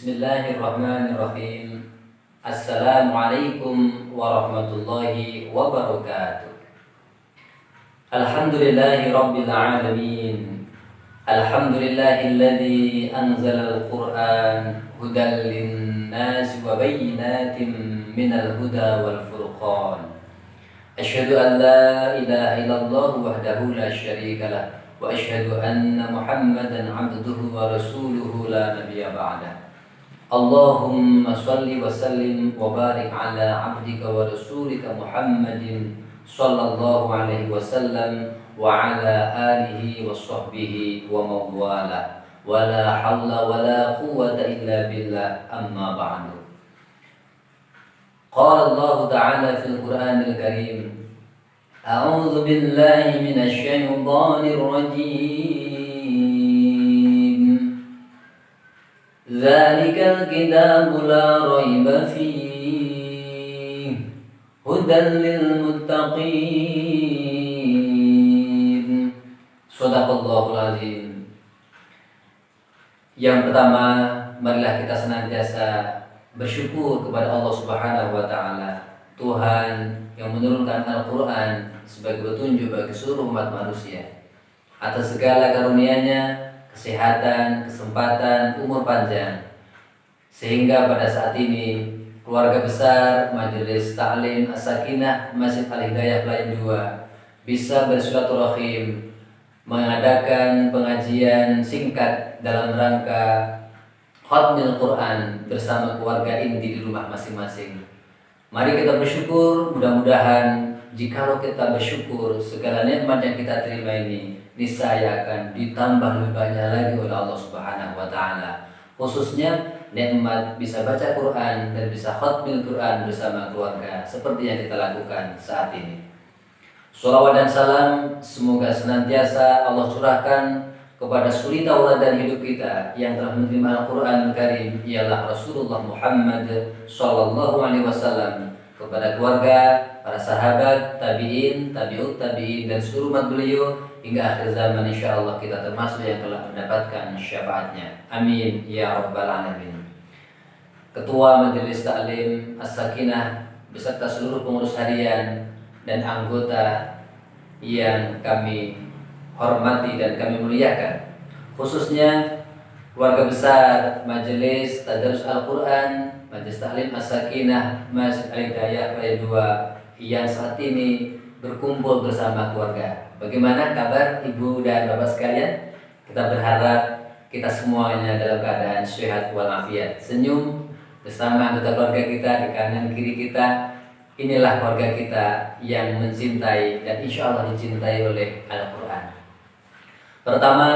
Bismillahirrahmanirrahim. Assalamualaikum warahmatullahi wabarakatuh. Alhamdulillahi rabbil alamin. Alhamdulillahilladzi anzalal Qur'an hudan linnasi wa bayyinatin minal huda wal furqan. Asyhadu an la ilaha illallah wahdahu la syarika lah wa asyhadu anna Muhammadan abduhu wa rasuluhu la nabiyya ba'dah. Allahumma salli wa sallim wa barik ala abdika wa rasulika Muhammadin sallallahu alaihi wasallam wa ala alihi wa sahbihi wa mawala wa la hawla wa la quwwata illa billah, amma ba'du. Qala Allah ta'ala fil Qur'anil Karim, a'udzu billahi minasy syaithanir rajim. Dzalikal kitabu la raiba fihi hudan lil muttaqin. Shadaqallahul azim. Yang pertama, marilah kita senantiasa bersyukur kepada Allah Subhanahu wa taala, Tuhan yang menurunkan Al-Qur'an sebagai petunjuk bagi seluruh umat manusia, atas segala karunia-Nya, kesehatan, kesempatan, umur panjang, sehingga pada saat ini keluarga besar Majelis Ta'lim As-Sakinah Masjid Al-Hidayah Pelayan 2 bisa bersilaturahim mengadakan pengajian singkat dalam rangka Khatmil Quran bersama keluarga inti di rumah masing-masing. Mari kita bersyukur, mudah-mudahan jikalau kita bersyukur, segala nikmat yang kita terima ini niscaya akan ditambah lebih banyak lagi oleh Allah Subhanahu wa taala. Khususnya nikmat bisa baca Quran dan bisa khatmil Quran bersama keluarga seperti yang kita lakukan saat ini. Shalawat dan salam semoga senantiasa Allah curahkan kepada suri tauladan hidup kita yang telah menerima Al-Qur'an Al-Karim, ialah Rasulullah Muhammad sallallahu alaihi wasallam, kepada keluarga, para sahabat, tabi'in, tabi'ut tabi'in dan seluruh umat beliau hingga akhir zaman. Insyaallah kita termasuk yang telah mendapatkan syafaatnya. Amin ya rabbal alamin. Ketua Majelis Ta'lim As-Sakinah beserta seluruh pengurus harian dan anggota yang kami hormati dan kami muliakan, khususnya keluarga besar Majelis Tadarus Al-Quran Majelis Ta'lim As-Sakinah Masjid Al-Hidayah Pelayan 2 yang saat ini berkumpul bersama keluarga. Bagaimana kabar ibu dan bapak sekalian? Kita berharap kita semuanya dalam keadaan sehat walafiat, senyum bersama anggota keluarga kita di kanan kiri kita. Inilah keluarga kita yang mencintai dan insya Allah dicintai oleh Al-Quran. Pertama,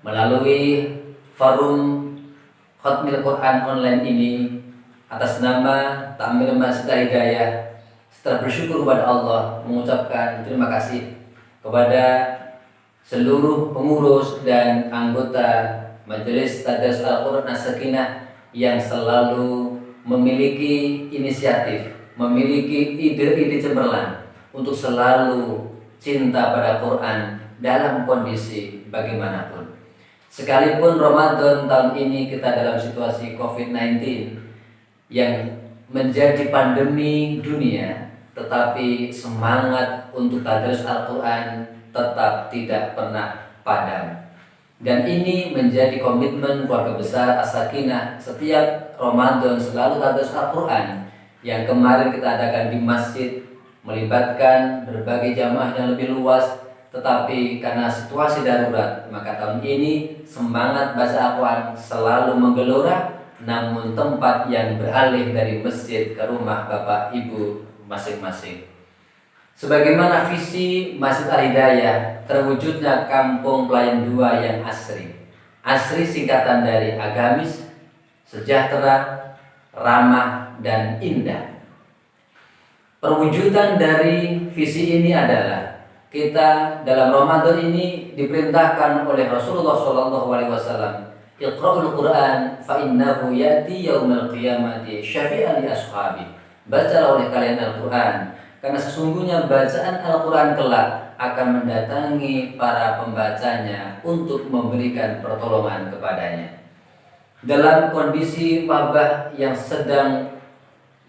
melalui forum Khatmil Quran online ini, atas nama Ta'mir Masjid Al-Hidayah, setelah bersyukur kepada Allah, mengucapkan terima kasih kepada seluruh pengurus dan anggota Majelis Tadarus Al-Quran As-Sakinah yang selalu memiliki inisiatif, memiliki ide-ide cemerlang untuk selalu cinta pada Quran dalam kondisi bagaimanapun. Sekalipun Ramadan tahun ini kita dalam situasi COVID-19 yang menjadi pandemi dunia, tetapi semangat untuk tadarus Al-Quran tetap tidak pernah padam. Dan ini menjadi komitmen keluarga besar As-Sakinah. Setiap Ramadan selalu tadarus Al-Quran yang kemarin kita adakan di masjid, melibatkan berbagai jamaah yang lebih luas. Tetapi karena situasi darurat, maka tahun ini semangat baca Al-Quran selalu menggelora, namun tempat yang beralih dari masjid ke rumah bapak ibu masing-masing. Sebagaimana visi Masjid Al-Hidayah, terwujudnya kampung Pelayan 2 yang asri. Asri singkatan dari agamis, sejahtera, ramah, dan indah. Perwujudan dari visi ini adalah kita dalam Ramadan ini diperintahkan oleh Rasulullah SAW, Iqra'ul Quran fa innahu ya'ti yaumal qiyamati syafi'an li ashabi. Bacalah oleh kalian Al-Quran, karena sesungguhnya bacaan Al-Quran kelak akan mendatangi para pembacanya untuk memberikan pertolongan kepadanya. Dalam kondisi wabah yang sedang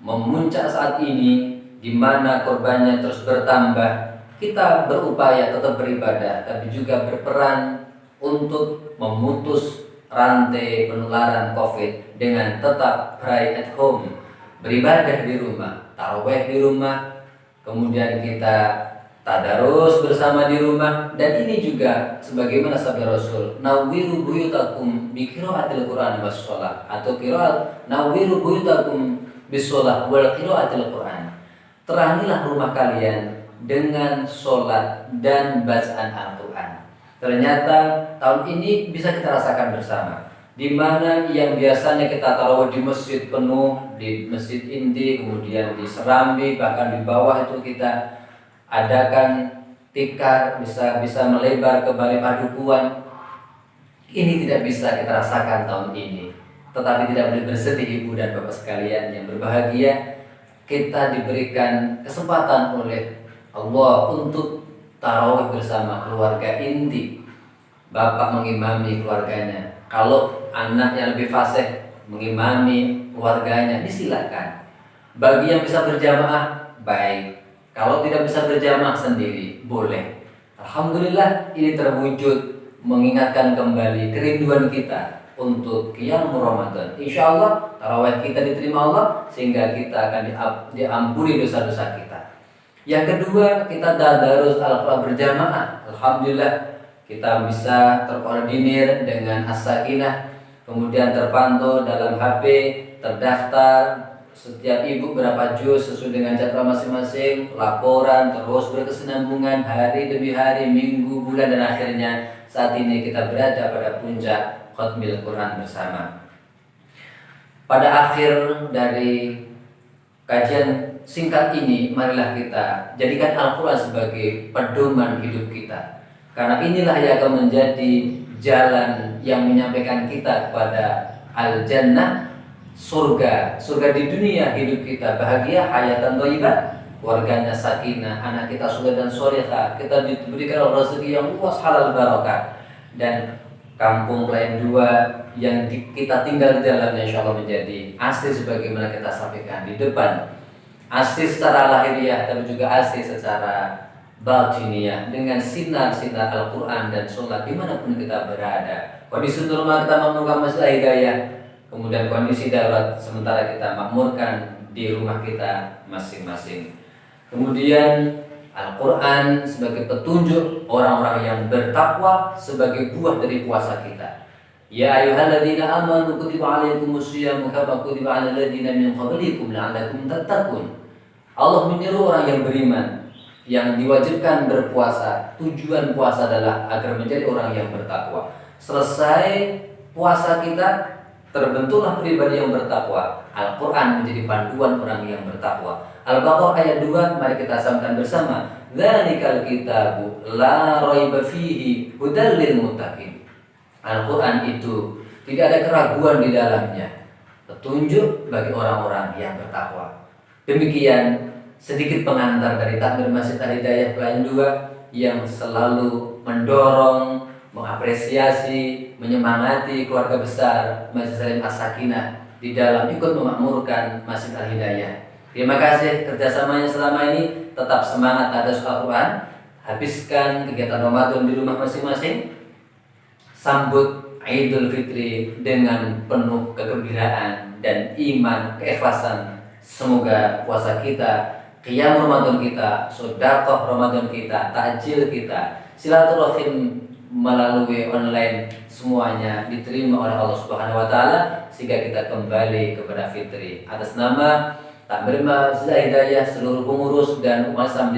memuncak saat ini, di mana korbannya terus bertambah, kita berupaya tetap beribadah, tapi juga berperan untuk memutus rantai penularan COVID dengan tetap pray at home, beribadah di rumah, tarawih di rumah, kemudian kita tadarus bersama di rumah. Dan ini juga sebagaimana sabda Rasul, nawwiru buyutakum bi qiraatil Qur'an was shalah, atau qiraat nawwiru buyutakum bis shalah wal qiraatil Qur'an. Terangilah rumah kalian dengan sholat dan bacaan Al-Quran. Ternyata tahun ini bisa kita rasakan bersama, di mana yang biasanya kita taruh di masjid penuh, di masjid inti, kemudian di Serambi, bahkan di bawah itu kita adakan tikar, bisa melebar ke Balai Padukuan. Ini tidak bisa kita rasakan tahun ini. Tetapi tidak boleh bersedih ibu dan bapak sekalian yang berbahagia, kita diberikan kesempatan oleh Allah untuk tarawih bersama keluarga inti. Bapak mengimami keluarganya, kalau anaknya lebih fasih mengimami keluarganya, disilakan. Bagi yang bisa berjamaah, baik. Kalau tidak bisa berjamaah sendiri, boleh. Alhamdulillah ini terwujud, mengingatkan kembali kerinduan kita untuk qiyam Ramadan. Insya Allah tarawih kita diterima Allah, sehingga kita akan diampuni dosa-dosa kita. Yang kedua, kita tadarus Al-Quran berjamaah. Alhamdulillah kita bisa terkoordinir dengan As-Sakinah, kemudian terpantau dalam HP, terdaftar setiap ibu berapa juz sesuai dengan jadwal masing-masing, laporan terus berkesinambungan hari demi hari, minggu, bulan, dan akhirnya saat ini kita berada pada puncak khatmil Quran bersama. Pada akhir dari kajian singkat ini, marilah kita jadikan Al-Quran sebagai pedoman hidup kita, karena inilah yang akan menjadi jalan yang menyampaikan kita kepada al-jannah, surga di dunia, hidup kita bahagia, hayatan thayyibah, keluarganya sakinah, anak kita soleh dan solehah, kita diberikan rezeki yang luas, halal barakah, dan kampung lain dua yang kita tinggal di dalamnya insya Allah menjadi asli sebagaimana kita sampaikan di depan, asli secara lahiriah tapi juga asli secara batiniah, dengan sinar-sinar Al-Quran dan sholat dimanapun kita berada. Kondisi rumah kita memerlukan masalah hidayah, kemudian kondisi darurat sementara kita makmurkan di rumah kita masing-masing. Kemudian Al-Quran sebagai petunjuk orang-orang yang bertakwa, sebagai buah dari puasa kita. Ya ayyuhalladzina amanu kutiba alaikumus syiyamu kama kutiba alal ladzina min qablikum la'allakum tattaqun. Allah menyeru orang yang beriman, yang diwajibkan berpuasa. Tujuan puasa adalah agar menjadi orang yang bertakwa. Selesai puasa kita, terbentuklah pribadi yang bertakwa. Al-Quran menjadi panduan orang yang bertakwa. Al-Baqarah ayat 2, mari kita samakan bersama. Dzalikal kitabu la raiba fihi hudal lil muttaqin. Al-Quran itu tidak ada keraguan di dalamnya, petunjuk bagi orang-orang yang bertakwa. Demikian sedikit pengantar dari takmir Masjid Al-Hidayah Pelayan 2 yang selalu mendorong, mengapresiasi, menyemangati keluarga besar Masjid Salim As-Sakinah di dalam ikut memakmurkan Masjid Al-Hidayah. Terima kasih kerjasamanya selama ini. Tetap semangat tadarus Al-Quran, habiskan kegiatan Ramadan di rumah masing-masing, sambut Idul Fitri dengan penuh kegembiraan dan iman, keikhlasan. Semoga puasa kita, qiyam Ramadan kita, sedekah Ramadan kita, takjil kita, silaturahim melalui online, semuanya diterima oleh Allah Subhanahu wa taala, sehingga kita kembali kepada fitri. Atas nama Takmir Masjid Hidayah, seluruh pengurus dan umat Islam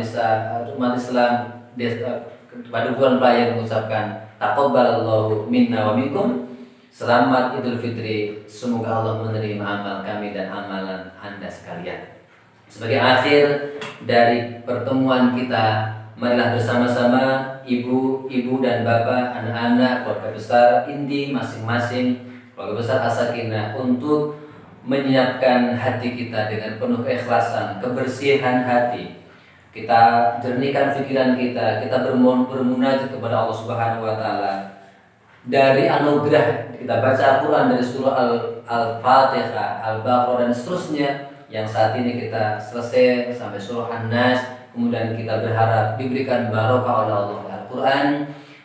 pada bulan Pelayan mengucapkan taqabbalallahu minna wa minkum. Selamat Idul Fitri. Semoga Allah menerima amal kami dan amalan Anda sekalian. Sebagai akhir dari pertemuan kita, marilah bersama-sama ibu dan bapak, anak-anak, keluarga besar inti masing-masing, keluarga besar As-Sakinah, untuk menyiapkan hati kita dengan penuh keikhlasan, kebersihan hati. Kita jernihkan pikiran kita bermunajat kepada Allah Subhanahu wa taala. dari anugerah kita baca Al-Quran dari surah Al-Fatihah, Al-Baqarah dan seterusnya, yang saat ini kita selesai sampai surah An-Nas, kemudian kita berharap diberikan barokah oleh Allah Al-Quran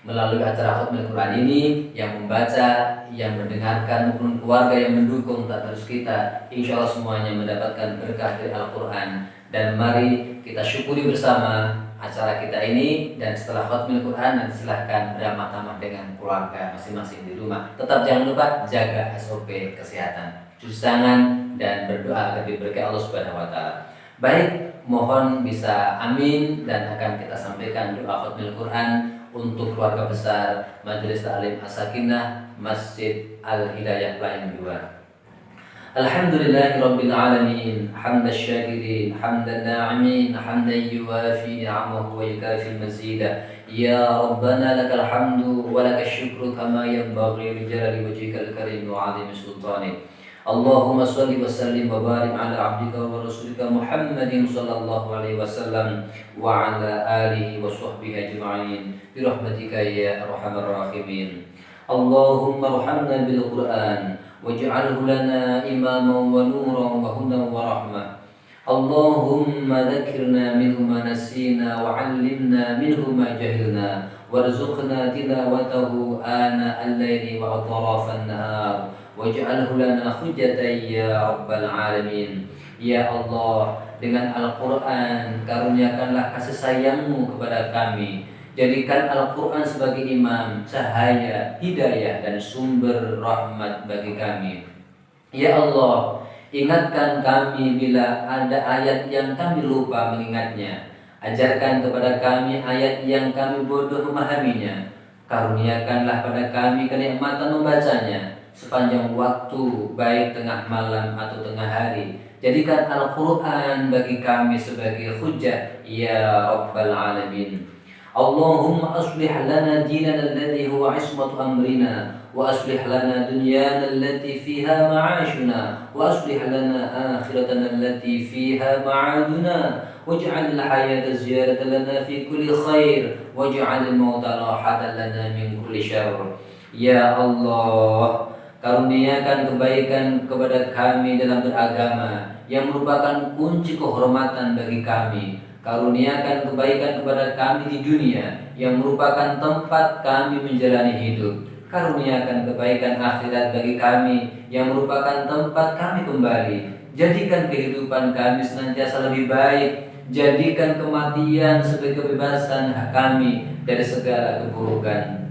melalui acara Khatmul Quran ini, yang membaca, yang mendengarkan maupun keluarga yang mendukung terus kita, insya Allah semuanya mendapatkan berkah dari Al-Quran. Dan mari kita syukuri bersama acara kita ini, dan setelah Khatmul Quran nanti silahkan beramah-tamah dengan keluarga masing-masing di rumah. Tetap jangan lupa jaga SOP kesehatan, cuci tangan, dan berdoa agar diberikan Allah Subhanahu wa taala. Baik, mohon bisa amin, dan akan kita sampaikan doa Khatmul Quran untuk keluarga besar Majelis Ta'lim As-Sakinah Masjid Al-Hidayah Pelayan 2. Alhamdulillahirabbil alamin, hamdasy syakirin, hamdan na'imin, hamdan yuwafi ni'amahu wa yukafi mazida. Ya Rabbana lakal hamdu wa lakash syukru kama yanbaghi li jalali wajhikal karim wa 'azimi sultanik. Allahumma shalli wa sallim wa barik ala 'abdika wa rasulika Muhammadin sallallahu alaihi wasallam wa ala alihi wa sahbihi ajma'in bi rahmatika ya arhamar rahimin. Allahumma arhamna bil Qur'an waj'alhu lana imaman wa nuran wa hudan wa rahmah. Allahumma dhakkirna minhu ma nasina wa 'allimna minhu ma jahilna warzuqna tilawatahu ana al-laili wa atrafan nahar waj'alhu lana hujjatan ya rabbal alamin. Ya Allah, dengan Al-Quran karuniakanlah kasih sayang-Mu kepada kami. Jadikan Al-Quran sebagai imam, cahaya, hidayah, dan sumber rahmat bagi kami. Ya Allah, ingatkan kami bila ada ayat yang kami lupa mengingatnya. Ajarkan kepada kami ayat yang kami bodoh memahaminya. Karuniakanlah pada kami kenikmatan membacanya sepanjang waktu, baik tengah malam atau tengah hari. Jadikan Al-Quran bagi kami sebagai hujjah ya Rabbal Alamin. Allahumma aslih lana dinana alladhi huwa ismatu amrina wa aslih lana dunyana allati fiha ma'ashuna wa aslih lana akhiratana allati fiha ma'aduna waj'al al-hayata ziyaratan lana fi kulli khair waj'al al-mauta rahatan lana min kulli syarr. Ya Allah, karuniakan kebaikan kepada kami dalam beragama yang merupakan kunci kehormatan bagi kami. Karuniakan kebaikan kepada kami di dunia yang merupakan tempat kami menjalani hidup. Karuniakan kebaikan akhirat bagi kami yang merupakan tempat kami kembali. Jadikan kehidupan kami senantiasa lebih baik. Jadikan kematian sebagai kebebasan kami dari segala keburukan.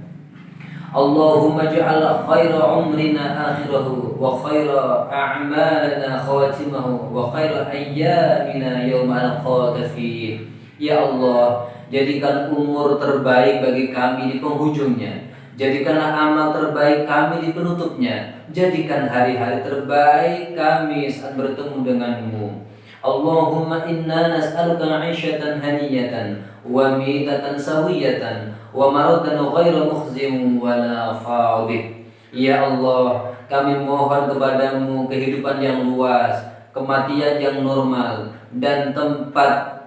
Allahumma ja'al khaira umrina akhirahu wa khaira a'malana khawatimahu wa khaira ayyamina yawma alqaka fih. Ya Allah, jadikan umur terbaik bagi kami di penghujungnya. Jadikanlah amal terbaik kami di penutupnya. Jadikan hari-hari terbaik kami saat bertemu denganmu. Allahumma inna nas'aluka 'ishatan haniyatan wa mitatan sawiyatan wa maratan ghairu mukhzim wala fadih. Ya Allah, kami mohon kepadamu kehidupan yang luas, kematian yang normal, dan tempat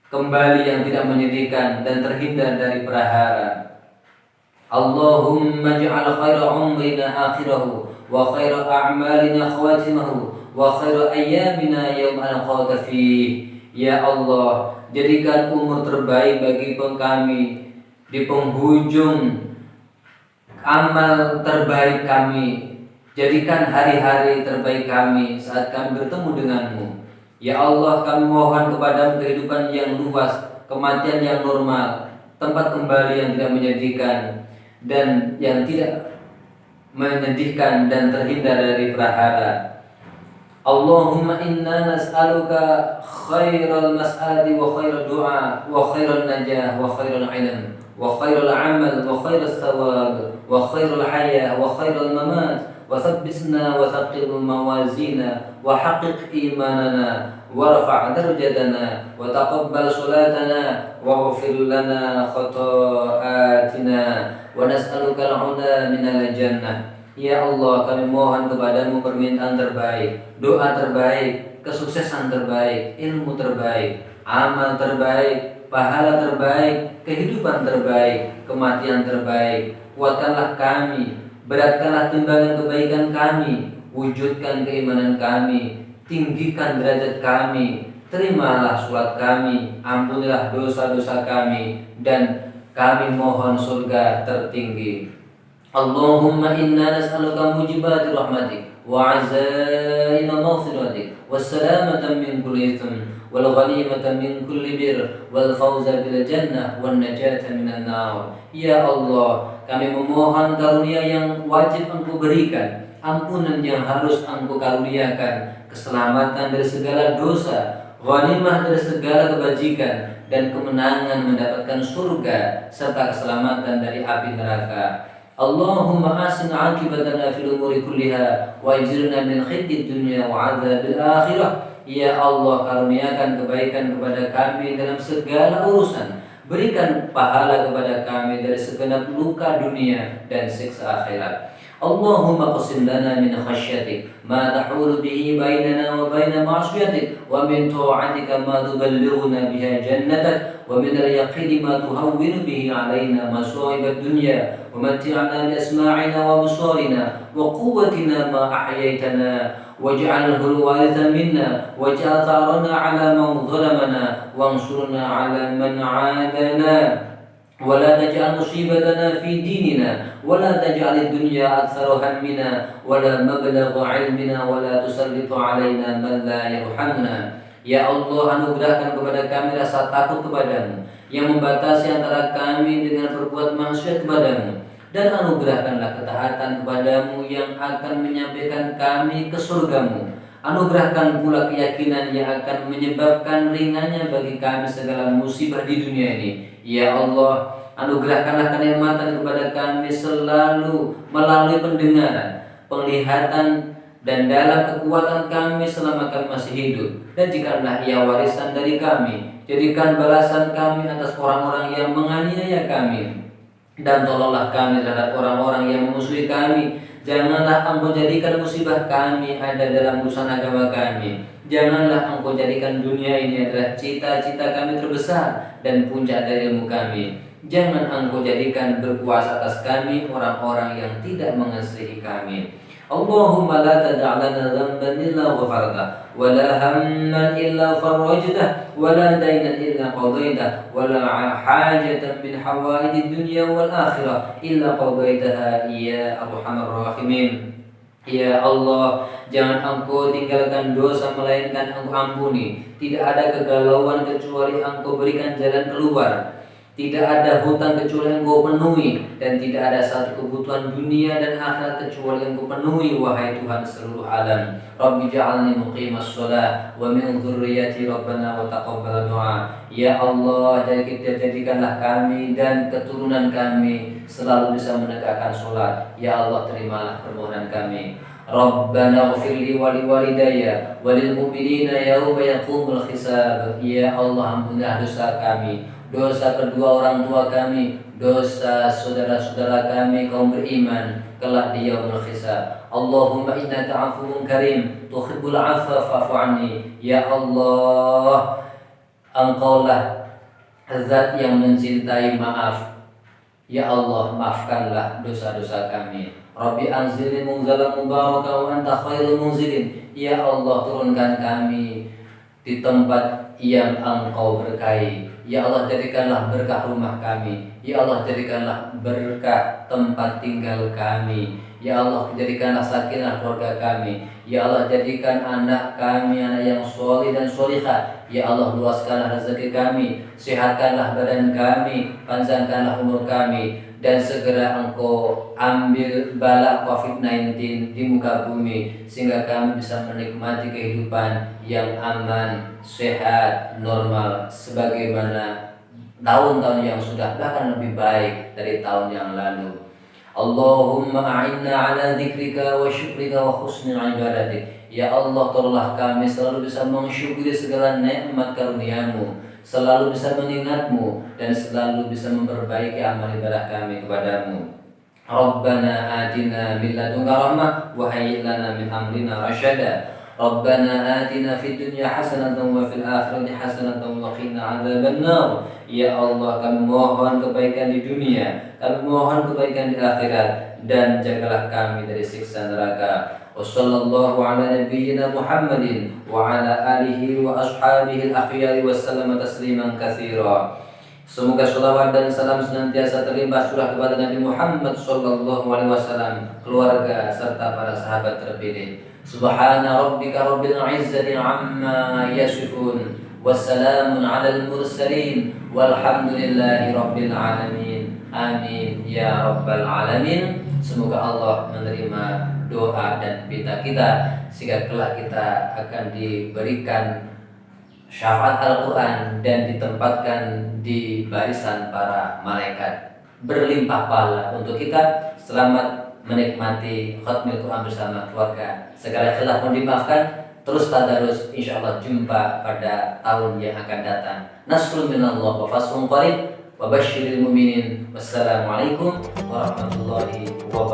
kembali yang tidak menyedihkan dan terhindar dari prahara. Allahumma ja'al khaira umrina akhirahu wa khaira a'malina khawatimahu wa khaira ayyamina yawma alqaka fih. Ya Allah, jadikan umur terbaik bagi kami di penghujung amal terbaik kami. Jadikan hari-hari terbaik kami saat kami bertemu denganmu. Ya Allah, kami mohon kepadamu kehidupan yang luas, kematian yang normal, tempat kembali yang tidak menyedihkan dan yang tidak menyedihkan dan terhindar dari prahara. Allahumma inna nas'aluka khairal mas'alati wa khairal du'a wa khairal najah wa khairal ilm wa khairal amal wa khairal thawab wa khairal haya wa khairal mamat wa thabbitna wa thaqil mawazina wa haqqiq imanana wa rafa' darajatana wa taqabbal salatana wa ghfir lana khataatina wa nas'aluka al-'ula minal jannah. Ya Allah, kami mohon kepadamu permintaan terbaik, doa terbaik, kesuksesan terbaik, ilmu terbaik, amal terbaik, pahala terbaik, kehidupan terbaik, kematian terbaik. Kuatkanlah kami, beratkanlah timbangan kebaikan kami, wujudkan keimanan kami, tinggikan derajat kami, terimalah sholat kami, ampunilah dosa-dosa kami, dan kami mohon surga tertinggi. Allahumma inna nas'aluka mujibati rahmatik wa azaima maghfiratik wassalamata min kulli ithmin wal ghanimata min kulli bir wal fawza bil jannah wan najata minan nar. Ya Allah, kami memohon karunia yang wajib Engkau berikan, ampunan yang harus Engkau karuniakan, keselamatan dari segala dosa, ghanimah dari segala kebajikan, dan kemenangan mendapatkan surga serta keselamatan dari api neraka. Allahumma asin akibatana fil umuri kulliha wa ajirna min khizyid dunya wa adzabil akhirah. Ya Allah, karuniakan kebaikan kepada kami dalam segala urusan. Berikan pahala kepada kami dari segenap luka dunia dan siksa akhirat. Allahumma qasim lana min khasyatik ma tahulu bihi bainana wa baina ma'siyatik wa min ta'atika ma tuballighuna biha jannatak wa min al-yaqini ma tuhawwinu bihi alaina masa'ib ad-dunya wa matti'na bi asma'ina wa absarina wa quwwatina ma ahyaytana waj'alhu al-waritha minna waj'al tharana 'ala man zalamana wansurna 'ala man 'adana ولا تجعل مصيبتنا في ديننا ولا تجعل الدنيا أكثر همنا ولا مبلغ علمنا ولا تسلط علينا من لا يرحمنا. Ya Allah, anugerahkan kepada kami rasa takut kepadamu yang membatasi antara kami dengan berbuat maksiat kepadamu, dan anugerahkanlah ketaatan kepadamu yang akan menyampaikan kami ke surgamu. Anugerahkan pula keyakinan yang akan menyebabkan ringannya bagi kami segala musibah di dunia ini. Ya Allah, anugerahkanlah kenikmatan kepada kami selalu melalui pendengaran, penglihatan, dan dalam kekuatan kami selama kami masih hidup. Dan jikalau ia warisan dari kami, jadikan balasan kami atas orang-orang yang menganiaya kami. Dan tolonglah kami terhadap orang-orang yang memusuhi kami. Janganlah Engkau jadikan musibah kami ada dalam urusan agama kami. Janganlah Engkau jadikan dunia ini adalah cita-cita kami terbesar dan puncak dari ilmu kami. Jangan Engkau jadikan berkuasa atas kami orang-orang yang tidak mengasihi kami. Allahumma la tad'alana dhanban illa ghafarta wa la hamman illa farajta wa la daynan illa qadayta wa la hajatan min hawaidid dunya wal akhirah illa qadaytaha ya arhamar rahimin. Ya Allah, jangan Engkau tinggalkan dosa melainkan Engkau ampuni. Tidak ada kegalauan kecuali Engkau berikan jalan keluar. Tidak ada hutang kecuali Engkau penuhi, dan tidak ada satu kebutuhan dunia dan akhirat kecuali Engkau penuhi, wahai Tuhan seluruh alam. Rabbi ja'alni muqimas shalah wa min dzurriyyati rabbana wa taqabbal du'a. Ya Allah, jadikanlah kami dan keturunan kami selalu bisa menegakkan salat. Ya Allah, terimalah permohonan kami. Rabbana ighfirli wa liwalidayya wa lil mu'minina yauma yaqumul hisab. Ya Allah, ampunilah dosa kami, dosa kedua orang tua kami, dosa saudara-saudara kami kaum beriman kelak di yaumul hisab. Allahumma innaka 'afuwun karim tuhibbul 'afwa fa'fu anni. Ya Allah, Engkaulah Zat yang mencintai maaf. Ya Allah, maafkanlah dosa-dosa kami. Rabbi anzilni munzalan mubaraka wa anta khairul munzilin. Ya Allah, turunkan kami di tempat yang Engkau berkahi. Ya Allah, jadikanlah berkah rumah kami. Ya Allah, jadikanlah berkah tempat tinggal kami. Ya Allah, jadikanlah sakinah keluarga kami. Ya Allah, jadikan anak kami anak yang solih dan solihah. Ya Allah, luaskanlah rezeki kami, sehatkanlah badan kami, panjangkanlah umur kami, dan segera Engkau ambil bala COVID-19 di muka bumi, sehingga kami bisa menikmati kehidupan yang aman, sehat, normal, sebagaimana tahun-tahun yang sudah, bahkan lebih baik dari tahun yang lalu. Allahumma a'inna ala dzikrika wa syukrika wa husni ibadatik. Ya Allah, tolonglah kami selalu bisa mensyukuri segala nikmat karunia-Mu, selalu bisa mengingat-Mu, dan selalu bisa memperbaiki amal ibadah kami kepada-Mu. Rabbana atina min ladunka rahmah wa hayyi lana min amrina rasyada. Rabbana atina fid dunya hasanatan wa fil akhirati hasanatan wa qina adzabannar. Ya Allah, kami mohon kebaikan di dunia, kami mohon kebaikan di akhirat, dan jagalah kami dari siksa neraka. Wassallallahu ala nabiyyina Muhammadin wa ala alihi wa ashabihi al-akhyari wa sallama tasliman katsira. Semoga sholawat dan salam senantiasa terlimpah curah kepada Nabi Muhammad sallallahu alaihi wasallam, keluarga serta para sahabat terpilih. Subhana rabbika rabbil izzati amma yasifun, wassalamun alal mursalin, walhamdulillahi rabbil alamin. Amin ya rabbal alamin. Semoga Allah menerima doa dan minta kita, sehingga kelak kita akan diberikan syafaat Al-Quran dan ditempatkan di barisan para malaikat. Berlimpah pahala untuk kita. Selamat menikmati khatmil Quran bersama keluarga. Segala khilaf pun dimaafkan. Terus tadarus, insyaallah jumpa pada tahun yang akan datang. Nasrun minallah wa fathun qarib wa basyiril mu'minin. Wassalamualaikum warahmatullahi wabarakatuh.